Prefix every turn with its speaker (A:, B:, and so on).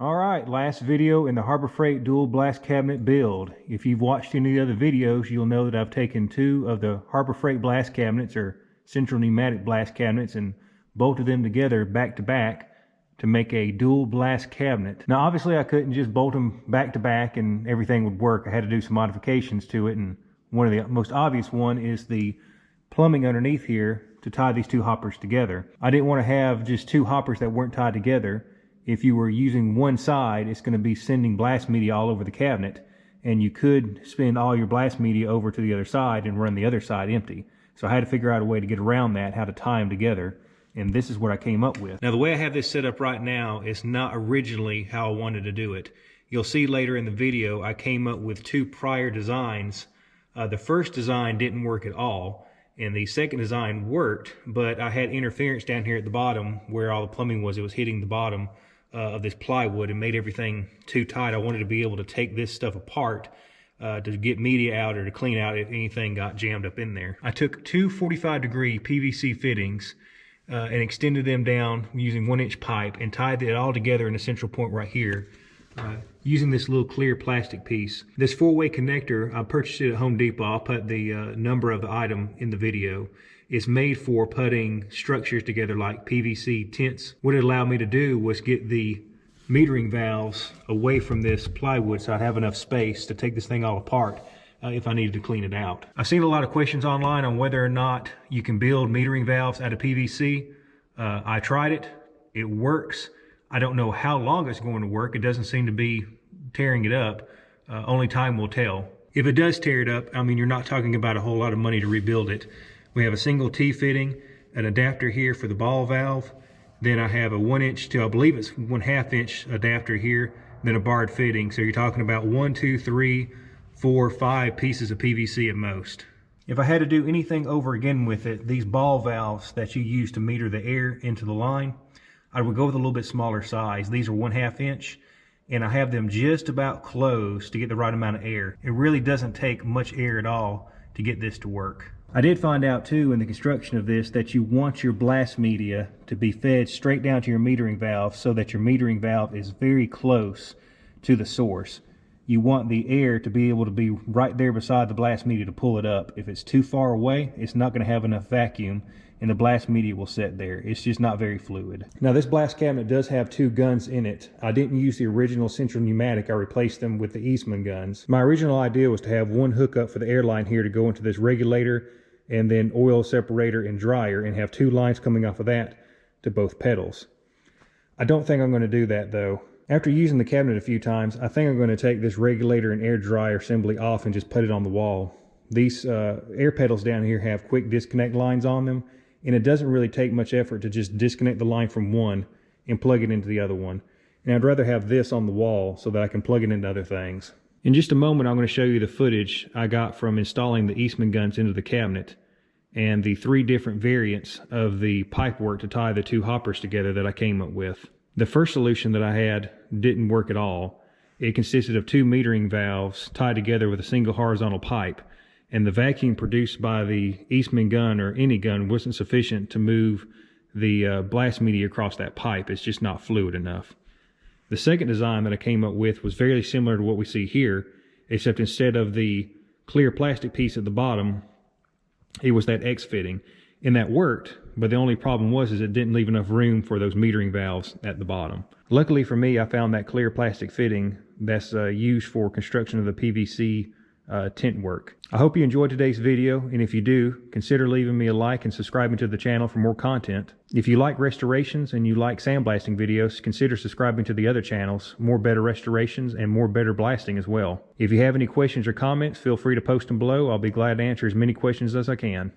A: Alright, last video in the Harbor Freight dual blast cabinet build. If you've watched any of the other videos, you'll know that I've taken two of the Harbor Freight blast cabinets, or central pneumatic blast cabinets, and bolted them together back to back to make a dual blast cabinet. Now obviously I couldn't just bolt them back to back and everything would work. I had to do some modifications to it, and one of the most obvious one is the plumbing underneath here to tie these two hoppers together. I didn't want to have just two hoppers that weren't tied together. If you were using one side, it's going to be sending blast media all over the cabinet, and you could spend all your blast media over to the other side and run the other side empty. So I had to figure out a way to get around that, how to tie them together, and this is what I came up with. Now the way I have this set up right now is not originally how I wanted to do it. You'll see later in the video I came up with two prior designs. The first design didn't work at all, and the second design worked, but I had interference down here at the bottom where all the plumbing was. It was hitting the bottom of this plywood and made everything too tight. I wanted to be able to take this stuff apart to get media out or to clean out if anything got jammed up in there. I took two 45-degree PVC fittings and extended them down using 1-inch pipe and tied it all together in a central point right here using this little clear plastic piece. This 4-way connector, I purchased it at Home Depot. I'll put the number of the item in the video. It's made for putting structures together like PVC tents. What it allowed me to do was get the metering valves away from this plywood so I'd have enough space to take this thing all apart if I needed to clean it out. I've seen a lot of questions online on whether or not you can build metering valves out of PVC. I tried it. It works. I don't know how long it's going to work. It doesn't seem to be tearing it up. Only time will tell. If it does tear it up, I mean, you're not talking about a whole lot of money to rebuild it. We have a single T-fitting, an adapter here for the ball valve. Then I have a 1-inch to, I believe it's 1/2 inch adapter here, then a barred fitting. So you're talking about 1, 2, 3, 4, 5 pieces of PVC at most. If I had to do anything over again with it, these ball valves that you use to meter the air into the line, I would go with a little bit smaller size. These are 1/2 inch, and I have them just about close to get the right amount of air. It really doesn't take much air at all to get this to work. I did find out too in the construction of this that you want your blast media to be fed straight down to your metering valve so that your metering valve is very close to the source. You want the air to be able to be right there beside the blast media to pull it up. If it's too far away, it's not going to have enough vacuum and the blast media will sit there. It's just not very fluid. Now this blast cabinet does have two guns in it. I didn't use the original central pneumatic. I replaced them with the Eastman guns. My original idea was to have one hookup for the air line here to go into this regulator and then oil separator and dryer, and have two lines coming off of that to both pedals. I don't think I'm going to do that though. After using the cabinet a few times, I think I'm going to take this regulator and air dryer assembly off and just put it on the wall. These air pedals down here have quick disconnect lines on them, and it doesn't really take much effort to just disconnect the line from one and plug it into the other one. And I'd rather have this on the wall so that I can plug it into other things. In just a moment, I'm going to show you the footage I got from installing the Eastman guns into the cabinet and the 3 different variants of the pipe work to tie the two hoppers together that I came up with. The first solution that I had didn't work at all. It consisted of 2 metering valves tied together with a single horizontal pipe, and the vacuum produced by the Eastman gun or any gun wasn't sufficient to move the blast media across that pipe. It's just not fluid enough. The second design that I came up with was very similar to what we see here, except instead of the clear plastic piece at the bottom, it was that X fitting, and that worked, but the only problem was it didn't leave enough room for those metering valves at the bottom. Luckily for me, I found that clear plastic fitting that's used for construction of the PVC tent work. I hope you enjoyed today's video, and if you do, consider leaving me a like and subscribing to the channel for more content. If you like restorations and you like sandblasting videos, consider subscribing to the other channels, more better restorations and more better blasting as well. If you have any questions or comments, feel free to post them below. I'll be glad to answer as many questions as I can.